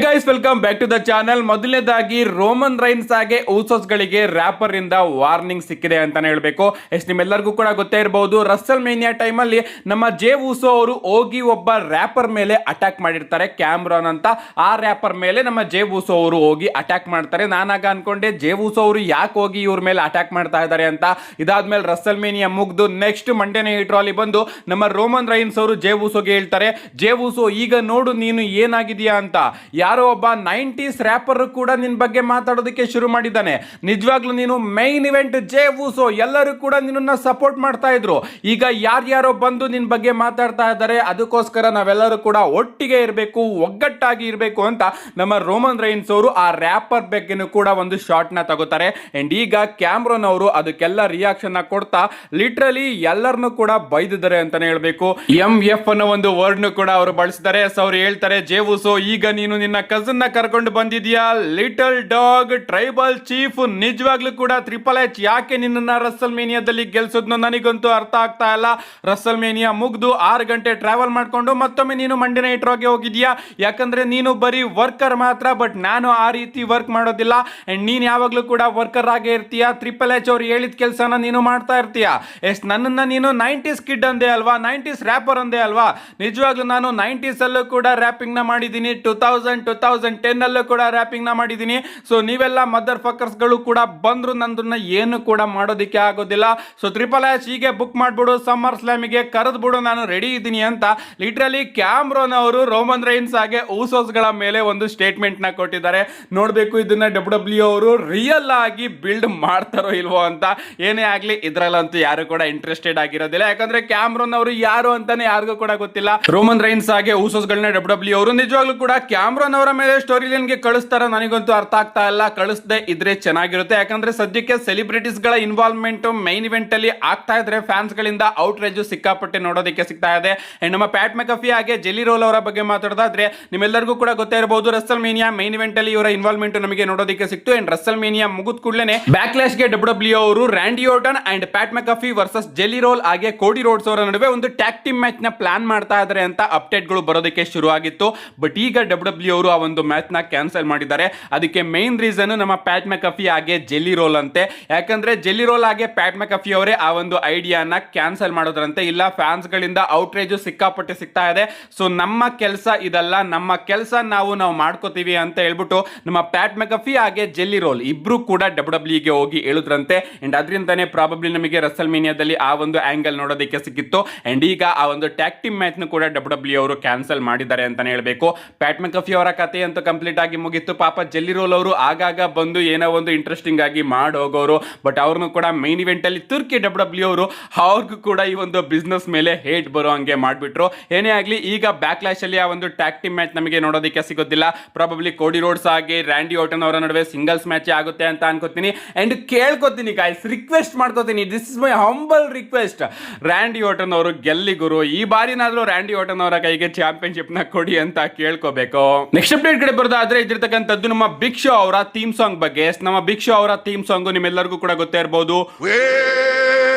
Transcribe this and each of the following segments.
Guys, welcome back to the channel. ಮೊದಲನೇದಾಗಿ Roman Reigns ಹಾಗೆ Usos ಗಳಿಗೆ ರ್ಯಾಪರ್ ಇಂದ ವಾರ್ನಿಂಗ್ ಸಿಕ್ಕಿದೆ ಅಂತಾನೆ ಹೇಳ್ಬೇಕು. ನಿಮ್ಮೆಲ್ಲರಿಗೂ ಕೂಡ ಗೊತ್ತೇ ಇರಬಹುದು, ರಸಲ್ ಮೇನಿಯಾ ಟೈಮ್ ಅಲ್ಲಿ ನಮ್ಮ ಜೇ ಊಸೋ ಅವರು ಹೋಗಿ ಒಬ್ಬ ರ್ಯಾಪರ್ ಮೇಲೆ ಅಟ್ಯಾಕ್ ಮಾಡಿರ್ತಾರೆ, ಕ್ಯಾಮ್ರಾನ್ ಅಂತ. ಆ ರ್ಯಾಪರ್ ಮೇಲೆ ನಮ್ಮ ಜೇ ಊಸೋ ಅವರು ಹೋಗಿ ಅಟ್ಯಾಕ್ ಮಾಡ್ತಾರೆ. ನಾನಾಗ ಅನ್ಕೊಂಡೆ ಜೇ ಊಸೋ ಅವರು ಯಾಕೆ ಹೋಗಿ ಇವ್ರ ಮೇಲೆ ಅಟ್ಯಾಕ್ ಮಾಡ್ತಾ ಇದ್ದಾರೆ ಅಂತ. ಇದಾದ್ಮೇಲೆ ರಸಲ್ ಮೇನಿಯಾ ಮುಗ್ದು ನೆಕ್ಸ್ಟ್ ಮಂಡೇ ನೈಟ್ ರಾಲಿ ಬಂದು ನಮ್ಮ ರೋಮನ್ ರೈನ್ಸ್ ಅವರು ಜೇ ಊಸೋಗೆ ಹೇಳ್ತಾರೆ, ಜೇ ಊಸೋ ಈಗ ನೋಡು ನೀನು ಏನಾಗಿದೆಯಾ ಅಂತ. ಯಾರೋ ಒಬ್ಬ 90s ರ್ಯಾಪರ್ ಕೂಡ ನಿನ್ ಬಗ್ಗೆ ಮಾತಾಡೋದಕ್ಕೆ ಶುರು ಮಾಡಿದ್ದಾನೆ. ನಿಜವಾಗ್ಲೂ ನೀನು ಮೈನ್ ಇವೆಂಟ್ ಜೇ ಊಸೋ, ಎಲ್ಲರೂ ಕೂಡ ನಿನ್ನ ಸಪೋರ್ಟ್ ಮಾಡ್ತಾ ಇದ್ರು. ಈಗ ಯಾರ್ಯಾರೋ ಬಂದು ನಿನ್ ಬಗ್ಗೆ ಮಾತಾಡ್ತಾ ಇದ್ದಾರೆ, ಅದಕ್ಕೋಸ್ಕರ ನಾವೆಲ್ಲರೂ ಕೂಡ ಒಟ್ಟಿಗೆ ಇರಬೇಕು, ಒಗ್ಗಟ್ಟಾಗಿ ಇರಬೇಕು ಅಂತ ನಮ್ಮ ರೋಮನ್ ರೈನ್ಸ್ ಅವರು ಆ ರ್ಯಾಪರ್ ಬಗ್ಗೆನೂ ಕೂಡ ಒಂದು ಶಾರ್ಟ್ ನ ತಗೋತಾರೆ. ಅಂಡ್ ಈಗ ಕ್ಯಾಮ್ರಾನ್ ಅವರು ಅದಕ್ಕೆಲ್ಲ ರಿಯಾಕ್ಷನ್ ಕೊಡ್ತಾ ಲಿಟ್ರಲಿ ಎಲ್ಲರನ್ನು ಕೂಡ ಬೈದಿದ್ದಾರೆ ಅಂತಾನೆ ಹೇಳ್ಬೇಕು. MF ಅನ್ನೋ ಒಂದು ವರ್ಡ್ ಕೂಡ ಅವರು ಬಳಸಿದ್ದಾರೆ. ಅವ್ರು ಹೇಳ್ತಾರೆ, ಜೇ ಊಸೋ ಈಗ ನೀನು ನಿನ್ನ ಕಸನ್ ನ ಕರ್ಕೊಂಡು ಬಂದಿದ್ಯಾ, ಲಿಟಲ್ ಡಾಗ್, ಟ್ರೈಬಲ್ ಚೀಫ್. ನಿಜವಾಗ್ಲೂ ಕೂಡ ಟ್ರಿಪಲ್ H ಯಾಕೆ ನಿನ್ನ ರಸಲ್ ಮೇನಿಯಾದಲ್ಲಿ ಗೆಲ್ಸೋದ್ನೋ ನನಗಂತೂ ಅರ್ಥ ಆಗ್ತಾ ಇಲ್ಲ. ರಸಲ್ ಮೇನಿಯಾ ಮುಗ್ದು 6 ಗಂಟೆ ಟ್ರಾವೆಲ್ ಮಾಡ್ಕೊಂಡು ಮತ್ತೊಮ್ಮೆ ನೀನು ಮಂಡೇ ನೈಟ್ ರಾಗೆ ಹೋಗಿದ್ಯಾ. ಯಾಕಂದ್ರೆ ನೀನು ಬರೀ ವರ್ಕರ್ ಮಾತ್ರ, ಬಟ್ ನಾನು ಆ ರೀತಿ ವರ್ಕ್ ಮಾಡೋದಿಲ್ಲ. ಅಂಡ್ ನೀನ್ ಯಾವಾಗ್ಲೂ ಕೂಡ ವರ್ಕರ್ ಆಗೇ ಇರ್ತೀಯ. ಟ್ರಿಪಲ್ H ಅವ್ರು ಹೇಳಿದ ಕೆಲಸನ ನೀನು ಮಾಡ್ತಾ ಇರ್ತೀಯ. ನನ್ನನ್ನ ನೀನು 90s ಕಿಡ್ ಅಂದೆ ಅಲ್ವಾ, 90s ರ್ಯಾಪರ್ ಅಂದೆ ಅಲ್ವಾ. ನಿಜವಾಗ್ಲೂ ನಾನು 90s ಅಲ್ಲೂ ಕೂಡ ರ್ಯಾಪಿಂಗ್ ನ ಮಾಡಿದ್ದೀನಿ, 2010 ಅಲ್ಲೂ ಕೂಡ ರ್ಯಾಪಿಂಗ್ ನ ಮಾಡಿದ್ದೀನಿ. ಸೊ ನೀವೆಲ್ಲ ಮದರ್ ಫಕ್ಕರ್ಸ್ ಗಳು ಕೂಡ ಬಂದ್ರು ನಂದನ್ನ ಏನು ಕೂಡ ಮಾಡೋದಿಕ್ಕೆ ಆಗೋದಿಲ್ಲ. ಸೊ ಟ್ರಿಪಲ್ H ಹೀಗೆ ಬುಕ್ ಮಾಡ್ಬಿಡು, ಸಮ್ಮರ್ ಸ್ಲಾಮಿಗೆ ಕರೆದು ಬಿಡು, ನಾನು ರೆಡಿ ಇದ್ದೀನಿ ಅಂತ ಲಿಟ್ರಲಿ ಕ್ಯಾಮ್ರಾನ್ ಅವರು ರೋಮನ್ ರೈನ್ಸ್ ಹಾಗೆ ಊಸೋಸ್ ಗಳ ಮೇಲೆ ಒಂದು ಸ್ಟೇಟ್ಮೆಂಟ್ ನ ಕೊಟ್ಟಿದ್ದಾರೆ. ನೋಡ್ಬೇಕು ಇದನ್ನ WWE ಅವರು ರಿಯಲ್ ಆಗಿ ಬಿಲ್ಡ್ ಮಾಡ್ತಾರೋ ಇಲ್ವೋ ಅಂತ. ಏನೇ ಆಗ್ಲಿ ಇದ್ರಲ್ಲಂತೂ ಯಾರು ಕೂಡ ಇಂಟ್ರೆಸ್ಟೆಡ್ ಆಗಿರೋದಿಲ್ಲ, ಯಾಕಂದ್ರೆ ಕ್ಯಾಮ್ರಾನ್ ಅವರು ಯಾರು ಅಂತಾನೆ ಯಾರಿಗೂ ಕೂಡ ಗೊತ್ತಿಲ್ಲ. ರೋಮನ್ ರೈನ್ಸ್ ಹಾಗೆ ಊಸೋಸ್ ಗಳನ್ನ WWE ಅವರು ನಿಜವಾಗ್ಲೂ ಕೂಡ ಕ್ಯಾಮ್ರಾನ್ ಅವರ ಮೇಲೆ ಸ್ಟೋರಿ ಲೈನ್ ಗೆ ಕಳಿಸ್ತಾರ ನನಗಂತೂ ಅರ್ಥ ಆಗ್ತಾ ಇಲ್ಲ. ಕಳಿಸದೆ ಇದ್ರೆ ಚೆನ್ನಾಗಿರುತ್ತೆ, ಯಾಕಂದ್ರೆ ಸದ್ಯಕ್ಕೆ ಸೆಲೆಬ್ರಿಟೀಸ್ ಗಳ ಇನ್ವಾಲ್ವ್ಮೆಂಟ್ ಮೈನ್ ಇವೆಂಟ್ ಅಲ್ಲಿ ಆಗ್ತಾ ಇದ್ರೆ ಫ್ಯಾನ್ಸ್ ಗಳಿಂದ ಔಟ್ರೇಜ್ ಸಿಕ್ಕಾಪಟ್ಟೆ ನೋಡೋದಕ್ಕೆ ಸಿಗ್ತಾ ಇದೆ. ಅಂಡ್ ನಮ್ಮ ಪ್ಯಾಟ್ ಮೆಕಫಿ ಹಾಗೆ ಜೆಲ್ಲಿ ರೋಲ್ ಅವರ ಬಗ್ಗೆ ಮಾತಾಡೋದಾದ್ರೆ ನಿಮ್ಮೆಲ್ಲರಿಗೂ ಕೂಡ ಗೊತ್ತೇ ಇರಬಹುದು, ರಸಲ್ ಮೇನಿಯಾ ಮೈನ್ ಇವೆಂಟ್ ಅಲ್ಲಿ ಇವರ ಇನ್ವಾಲ್ವ್ಮೆಂಟ್ ನಮಗೆ ನೋಡೋದಕ್ಕೆ ಸಿಕ್ತು. ಅಂಡ್ ರಸಲ್ ಮೇನಿಯಾ ಮುಗಿದ ಕೂಡಲೇ ಬ್ಯಾಕ್ಲಾಶ್ ಗೆ WWE ಅವರು Randy Orton and Pat McAfee versus Jelly Roll ಹಾಗೆ ಕೋಡಿ ರೋಡ್ಸ್ ಅವರ ನಡುವೆ ಒಂದು ಟ್ಯಾಗ್ ಟೀಮ್ ಮ್ಯಾಚ್ ನ ಪ್ಲಾನ್ ಮಾಡ್ತಾ ಇದ್ದಾರೆ ಅಂತ ಅಪ್ಡೇಟ್ ಗಳು ಬರೋದಕ್ಕೆ ಶುರು ಆಗಿತ್ತು. ಬಟ್ ಈಗ WWE ಅವರು ಆ ಒಂದು ಮ್ಯಾಚ್ ನ ಕ್ಯಾನ್ಸಲ್ ಮಾಡಿದ್ದಾರೆ. ಅದಕ್ಕೆ ಮೇನ್ ರೀಸನ್ ನಮ್ಮ ಪ್ಯಾಟ್ ಮೆಕಫಿ ಹಾಗೆ ಜೆಲ್ಲಿ ರೋಲ್ ಅಂತೆ. ಯಾಕಂದ್ರೆ ಜೆಲ್ಲಿ ರೋಲ್ ಹಾಗೆ ಪ್ಯಾಟ್ ಮೆಕಫಿ ಅವರೇ ಆ ಒಂದು ಐಡಿಯಾನ ಕ್ಯಾನ್ಸಲ್ ಮಾಡೋದ್ರಂತೆ. ಇಲ್ಲ, ಫ್ಯಾನ್ಸ್ ಗಳಿಂದ ಔಟ್ರೇಜ್ ಸಿಕ್ಕಾಪಟ್ಟೆ ಸಿಗ್ತಾ ಇದೆ, ಸೊ ನಮ್ಮ ಕೆಲಸ ಇದಲ್ಲ, ನಮ್ಮ ಕೆಲಸ ನಾವು ಮಾಡ್ಕೋತೀವಿ ಅಂತ ಹೇಳ್ಬಿಟ್ಟು ನಮ್ಮ ಪ್ಯಾಟ್ ಮೆಕಫಿ ಹಾಗೆ ಜೆಲ್ಲಿ ರೋಲ್ ಇಬ್ರು ಕೂಡ WWE ಗೆ ಹೋಗಿ ಹೇಳಿದ್ರಂತೆ. ಅಂಡ್ ಅದರಿಂದಾನೆ ಪ್ರಾಬಬ್ಲಿ ನಮಗೆ ರಸಲ್ ಮೇನಿಯಾದಲ್ಲಿ ಆ ಒಂದು ಆಂಗಲ್ ನೋಡೋದಕ್ಕೆ ಸಿಕ್ಕಿತ್ತು. ಅಂಡ್ ಈಗ ಆ ಒಂದು ಟ್ಯಾಗ್ ಟೀಮ್ ಮ್ಯಾಚ್ ನ ಕೂಡ WWE ಅವರು ಕ್ಯಾನ್ಸಲ್ ಮಾಡಿದ್ದಾರೆ ಅಂತಾನೆ ಹೇಳ್ಬೇಕು. ಪ್ಯಾಟ್ ಮೆಕಫಿ ಅವರ ಕಥೆ ಅಂತೂ ಕಂಪ್ಲೀಟ್ ಆಗಿ ಮುಗಿತ್ತು. ಪಾಪ ಜೆಲ್ಲಿ ರೋಲ್ ಅವರು ಆಗಾಗ ಬಂದು ಏನೋ ಒಂದು ಇಂಟ್ರೆಸ್ಟಿಂಗ್ ಆಗಿ ಮಾಡೋಗೋರು, ಬಟ್ ಅವ್ರನ್ನು ಕೂಡ ಮೈನ್ ಇವೆಂಟ್ ಅಲ್ಲಿ ತುರ್ಕಿ WWE ಅವರು ಅವ್ರಿಗೂ ಕೂಡ ಈ ಒಂದು ಬಿಸ್ನೆಸ್ ಮೇಲೆ ಹೇಟ್ ಬರೋ ಹಂಗೆ ಮಾಡ್ಬಿಟ್ರು. ಏನೇ ಆಗ್ಲಿ ಈಗ ಬ್ಯಾಕ್ಲಾಶ್ ಅಲ್ಲಿ ಆ ಒಂದು ಟ್ಯಾಗ್ ಟೀಮ್ ಮ್ಯಾಚ್ ನಮಗೆ ನೋಡೋದಕ್ಕೆ ಸಿಗೋದಿಲ್ಲ. ಪ್ರಾಬಬ್ಲಿ ಕೋಡಿ ರೋಡ್ಸ್ ಹಾಗೆ ರ್ಯಾಂಡಿ ಆರ್ಟನ್ ಅವರ ನಡುವೆ ಸಿಂಗಲ್ಸ್ ಮ್ಯಾಚ್ ಆಗುತ್ತೆ ಅಂತ ಅನ್ಕೋತೀನಿ. ಅಂಡ್ ಕೇಳ್ಕೊತೀನಿ ಗೈಸ್, ರಿಕ್ವೆಸ್ಟ್ ಮಾಡ್ಕೋತೀನಿ, this is my humble request, Randy Orton ಅವರು ಗೆಲ್ಲಿ ಗುರು. ಈ ಬಾರಿನಾದ್ರೂ ರ್ಯಾಂಡಿ ಆರ್ಟನ್ ಅವರ ಕೈಗೆ ಚಾಂಪಿಯನ್ಶಿಪ್ ನ ಕೊಡಿ ಅಂತ ಕೇಳ್ಕೋಬೇಕು. ನೆಕ್ಸ್ಟ್ ಅಪ್ಡೇಟ್ ಕಡೆ ಬರೋದಾದ್ರೆ ಇದಿರ್ತಕ್ಕಂಥದ್ದು ನಮ್ಮ ಬಿಗ್ ಶೋ ಅವರ ಥೀಮ್ ಸಾಂಗ್ ಬಗ್ಗೆ. ನಮ್ಮ ಬಿಗ್ ಶೋ ಅವರ ಥೀಮ್ ಸಾಂಗ್ ನಿಮ್ಮೆಲ್ಲರಿಗೂ ಕೂಡ ಗೊತ್ತೇ ಇರಬಹುದು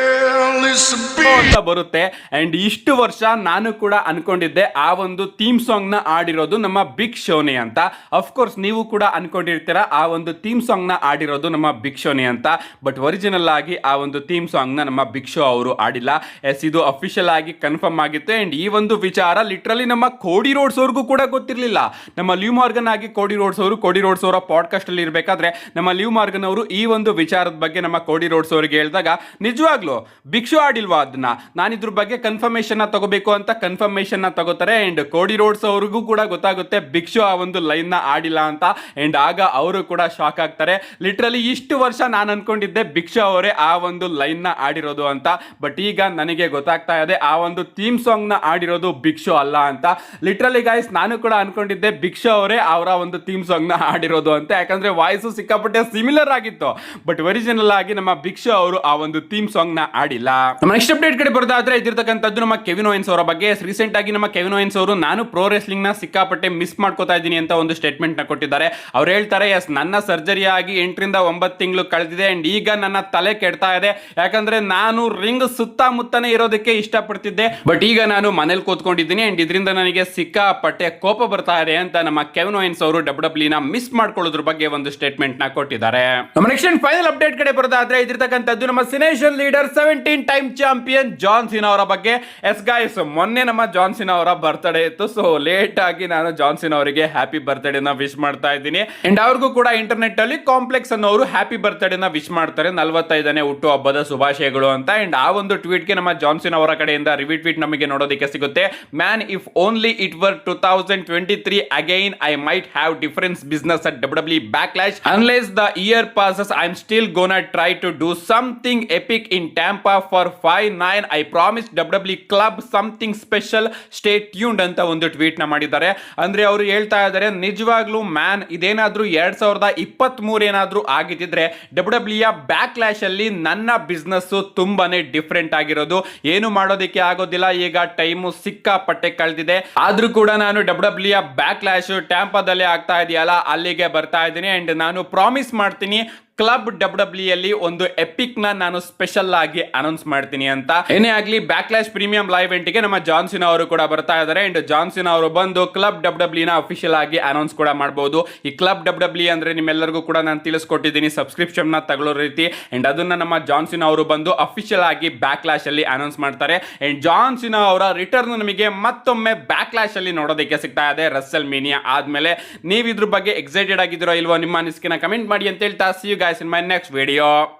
ಅಂತ ಬರುತ್ತೆ. ಅಂಡ್ ಇಷ್ಟು ವರ್ಷ ನಾನು ಕೂಡ ಅನ್ಕೊಂಡಿದ್ದೆ ಆ ಒಂದು ಥೀಮ್ ಸಾಂಗ್ ನ ಆಡಿರೋದು ನಮ್ಮ ಬಿಗ್ ಶೋನೆ ಅಂತ. ಅಫ್ಕೋರ್ಸ್ ನೀವು ಕೂಡ ಅನ್ಕೊಂಡಿರ್ತೀರ ಆ ಒಂದು ಥೀಮ್ ಸಾಂಗ್ ನ ಆಡಿರೋದು ನಮ್ಮ ಬಿಗ್ ಶೋನೆ ಅಂತ. ಬಟ್ ಒರಿಜಿನಲ್ ಆಗಿ ಆ ಒಂದು ಥೀಮ್ ಸಾಂಗ್ ನ ನಮ್ಮ ಬಿಗ್ ಶೋ ಅವರು ಆಡಿಲ್ಲ. ಇದು ಅಫಿಷಿಯಲ್ ಆಗಿ ಕನ್ಫರ್ಮ್ ಆಗಿತ್ತು. ಅಂಡ್ ಈ ಒಂದು ವಿಚಾರ ಲಿಟ್ರಲಿ ನಮ್ಮ ಕೋಡಿ ರೋಡ್ಸ್ ಅವ್ರಿಗೂ ಕೂಡ ಗೊತ್ತಿರಲಿಲ್ಲ. ನಮ್ಮ ಲಿವ್ ಮಾರ್ಗನ್ ಆಗಿ ಕೋಡಿ ರೋಡ್ಸ್ ಅವರ ಪಾಡ್ಕಾಸ್ಟ್ ಅಲ್ಲಿ ಇರಬೇಕಾದ್ರೆ ನಮ್ಮ ಲಿವ್ ಮಾರ್ಗನ್ ಅವರು ಈ ಒಂದು ವಿಚಾರದ ಬಗ್ಗೆ ನಮ್ಮ ಕೋಡಿ ರೋಡ್ಸ್ ಅವರಿಗೆ ಹೇಳಿದಾಗ, ನಿಜವಾಗ್ಲೂ ಬಿಗ್ ಶೋ ಆಡಿಲ್ವಾ ಅದನ್ನ, ನಾನು ಇದ್ರ ಬಗ್ಗೆ ಕನ್ಫರ್ಮೇಶನ್ ತಗೋಬೇಕು ಅಂತ ಕನ್ಫರ್ಮೇಶನ್ ತಗೋತಾರೆ. ಅಂಡ್ ಕೋಡಿ ರೋಡ್ಸ್ ಅವ್ರಿಗೂ ಕೂಡ ಗೊತ್ತಾಗುತ್ತೆ ಬಿಗ್ ಶೋ ಆ ಒಂದು ಲೈನ್ ನ ಆಡಿಲ್ಲ ಅಂತ. ಅಂಡ್ ಆಗ ಅವರು ಕೂಡ ಶಾಕ್ ಆಗ್ತಾರೆ. ಲಿಟ್ರಲಿ ಇಷ್ಟು ವರ್ಷ ನಾನು ಅನ್ಕೊಂಡಿದ್ದೆ ಬಿಗ್ ಶೋ ಅವರೇ ಆ ಒಂದು ಲೈನ್ ನ ಆಡಿರೋದು ಅಂತ. ಬಟ್ ಈಗ ನನಗೆ ಗೊತ್ತಾಗ್ತಾ ಇದೆ ಆ ಒಂದು ಥೀಮ್ ಸಾಂಗ್ ನ ಆಡಿರೋದು ಬಿಗ್ ಶೋ ಅಲ್ಲ ಅಂತ. ಲಿಟ್ರಲಿ ಗೈಸ್, ನಾನು ಕೂಡ ಅನ್ಕೊಂಡಿದ್ದೆ ಬಿಗ್ ಶೋ ಅವರೇ ಅವರ ಒಂದು ಥೀಮ್ ಸಾಂಗ್ ನ ಆಡಿರೋದು ಅಂತ. ಯಾಕಂದ್ರೆ ವಾಯ್ಸು ಸಿಕ್ಕಾಪಟ್ಟೆ ಸಿಮಿಲರ್ ಆಗಿತ್ತು. ಬಟ್ ಒರಿಜಿನಲ್ ಆಗಿ ನಮ್ಮ ಬಿಗ್ ಶೋ ಅವರು ಆ ಒಂದು ಥೀಮ್ ಸಾಂಗ್ ನ ಆಡಿಲ್ಲ. ನಮ್ಮ ನೆಕ್ಸ್ಟ್ ಅಪ್ಡೇಟ್ ಕಡೆ ಬರೋದಾದ್ರೆ ಇದಿರ್ತಕ್ಕಂಥದ್ದು ನಮ್ಮ ಕೆವಿನ್ ಓಯನ್ಸ್ ಅವರ ಬಗ್ಗೆ. ರೀಸೆಂಟ್ ಆಗಿ ನಮ್ಮ ಕೆವಿನ್ ಓಯನ್ಸ್ ಅವರು ನಾನು ಪ್ರೋ ರೆಸ್ಲಿಂಗ್ ನ ಸಿಕ್ಕಾಪಟ್ಟೆ ಮಿಸ್ ಮಾಡ್ಕೋತಾ ಇದ್ದೀನಿ ಅಂತ ಒಂದು ಸ್ಟೇಟ್ಮೆಂಟ್ ನ ಕೊಟ್ಟಿದ್ದಾರೆ. ಅವ್ರು ಹೇಳ್ತಾರೆ, ಎಸ್ ನನ್ನ ಸರ್ಜರಿ ಆಗಿ 8 ರಿಂದ 9 ತಿಂಗಳು ಕಳೆದಿದೆ ಅಂಡ್ ಈಗ ನನ್ನ ತಲೆ ಕೆಡ್ತಾ ಇದೆ, ಯಾಕಂದ್ರೆ ನಾನು ರಿಂಗ್ ಸುತ್ತಮುತ್ತನೇ ಇರೋದಕ್ಕೆ ಇಷ್ಟಪಡ್ತಿದ್ದೆ, ಬಟ್ ಈಗ ನಾನು ಮನೇಲಿ ಕೂತ್ಕೊಂಡಿದ್ದೀನಿ ಅಂಡ್ ಇದರಿಂದ ನನಗೆ ಸಿಕ್ಕಾಪಟ್ಟೆ ಕೋಪ ಬರ್ತಾ ಇದೆ ಅಂತ ನಮ್ಮ ಕೆವಿನ್ ಓಯನ್ಸ್ ಅವರು ಡಬ್ಲ್ಯೂ ನ ಮಿಸ್ ಮಾಡ್ಕೊಳ್ಳೋದ್ರ ಬಗ್ಗೆ ಒಂದು ಸ್ಟೇಟ್ಮೆಂಟ್ ನ ಕೊಟ್ಟಿದ್ದಾರೆ. ನಮ್ಮ ನೆಕ್ಸ್ಟ್ ಅಂಡ್ ಫೈನಲ್ ಅಪ್ಡೇಟ್ ಕಡೆ ಬರೋದಾದ್ರೆ ಇದಿರ್ತಕ್ಕಂಥದ್ದು ನಮ್ಮ Cenation leader 17 time champion John Cena ಅವರ ಬಗ್ಗೆ. ಎಸ್ ಗೈಸ್, ಮೊನ್ನೆ ನಮ್ಮ ಜಾನ್ ಸಿನಾ ಅವರ ಬರ್ತ್ಡೇ ಇತ್ತು, ಸೊ ಲೇಟ್ ಆಗಿ ನಾನು ಜಾನ್ ಸಿನಾ ಅವರಿಗೆ ಹ್ಯಾಪಿ ಬರ್ತ್ಡೇ ನ ವಿಶ್ ಮಾಡ್ತಾ ಇದ್ದೀನಿ ಅಂಡ್ ಅವ್ರಿಗೂ ಕೂಡ ಇಂಟರ್ನೆಟ್ ಅಲ್ಲಿ ಕಾಂಪ್ಲೆಕ್ಸ್ ಅನ್ನೋರು ಹ್ಯಾಪಿ ಬರ್ತ್ಡೇ ನ ವಿಶ್ ಮಾಡ್ತಾರೆ, 45ನೇ ಹುಟ್ಟು ಹಬ್ಬದ ಶುಭಾಶಯಗಳು ಅಂತ. ಅಂಡ್ ಆ ಒಂದು ಟ್ವೀಟ್ ಗೆ ನಮ್ಮ ಜಾನ್ ಸಿನಾ ಅವರ ಕಡೆಯಿಂದ ರಿಟ್ವೀಟ್ ನಮಗೆ ನೋಡೋದಕ್ಕೆ ಸಿಗುತ್ತೆ. Man, if only it var 2023 again I might have difference business at WWE Backlash. Unless the year passes, I'm still gonna try to do something epic in Tampa for 5/9. I promise WWE Club something special. Stay tuned ಅಂತ ಒಂದು tweet ನ ಮಾಡಿದ್ದಾರೆ. ಅಂದ್ರೆ ಅವರು ಹೇಳ್ತಾ ಇದ್ದಾರೆ, ನಿಜವಾಗ್ಲೂ man ಇದೇನಾದ್ರೂ 2023 ಏನಾದ್ರೂ ಆಗಿದ್ರೆ WWE ಬ್ಯಾಕ್ಲಾಶ್ ಅಲ್ಲಿ ನನ್ನ ಬಿಸ್ನೆಸ್ ತುಂಬಾನೇ ಡಿಫರೆಂಟ್ ಆಗಿರೋದು, ಏನು ಮಾಡೋದಕ್ಕೆ ಆಗೋದಿಲ್ಲ, ಈಗ ಟೈಮು ಸಿಕ್ಕಾಪಟ್ಟೆ ಕಳೆದಿದೆ, ಆದ್ರೂ ಕೂಡ ನಾನು WWE ಬ್ಯಾಕ್ಲಾಶ್ ಟ್ಯಾಂಪಾದಲ್ಲಿ ಆಗ್ತಾ ಇದೆಯಲ್ಲ ಅಲ್ಲಿಗೆ ಬರ್ತಾ ಇದ್ದೀನಿ ಅಂಡ್ ನಾನು ಪ್ರಾಮಿಸ್ ಮಾಡ್ತೀನಿ ಕ್ಲಬ್ WWE ಅಲ್ಲಿ ಒಂದು ಎಪಿಕ್ ನ ನಾನು ಸ್ಪೆಷಲ್ ಆಗಿ ಅನೌನ್ಸ್ ಮಾಡ್ತೀನಿ ಅಂತ. ಏನೇ ಆಗ್ಲಿ ಬ್ಯಾಕ್ಲಾಶ್ ಪ್ರೀಮಿಯಂ ಲೈವ್ ಇವೆಂಟ್ ಗೆ ನಮ್ಮ ಜಾನ್ ಸಿನಾ ಅವರು ಕೂಡ ಬರ್ತಾ ಇದ್ದಾರೆ ಅಂಡ್ ಜಾನ್ ಸಿನಾ ಅವರು ಬಂದು ಕ್ಲಬ್ WWE ನ ಅಫಿಷಿಯಲ್ ಆಗಿ ಅನೌನ್ಸ್ ಕೂಡ ಮಾಡಬಹುದು. ಈ ಕ್ಲಬ್ WWE ಅಂದ್ರೆ ನಿಮ್ಮೆಲ್ಲರಿಗೂ ಕೂಡ ನಾನು ತಿಳಿಸ್ಕೊಟ್ಟಿದ್ದೀನಿ ಸಬ್ಸ್ಕ್ರಿಪ್ಷನ್ ನ ತಗೊಳ್ಳೋ ರೀತಿ, ಅಂಡ್ ಅದನ್ನ ನಮ್ಮ ಜಾನ್ ಸಿನಾ ಅವರು ಬಂದು ಅಫಿಷಿಯಲ್ ಆಗಿ ಬ್ಯಾಕ್ಲಾಶ್ ಅಲ್ಲಿ ಅನೌನ್ಸ್ ಮಾಡ್ತಾರೆ ಅಂಡ್ ಜಾನ್ ಸಿನಾ ಅವರ ರಿಟರ್ನ್ ನಮಗೆ ಮತ್ತೊಮ್ಮೆ ಬ್ಯಾಕ್ಲಾಶ್ ಅಲ್ಲಿ ನೋಡೋದಕ್ಕೆ ಸಿಗ್ತಾ ಇದೆ ರಸಲ್ ಮೇನಿಯಾ ಆದ್ಮೇಲೆ. ನೀವು ಇದ್ರ ಬಗ್ಗೆ ಎಕ್ಸೈಟೆಡ್ ಆಗಿದ್ದೀರೋ ಇಲ್ವೋ, ನಿಮ್ಮ ಅನಿಸಿಕೆನ ಕಮೆಂಟ್ ಮಾಡಿ ಅಂತ ಹೇಳ್ತಾ see you guys in my next video.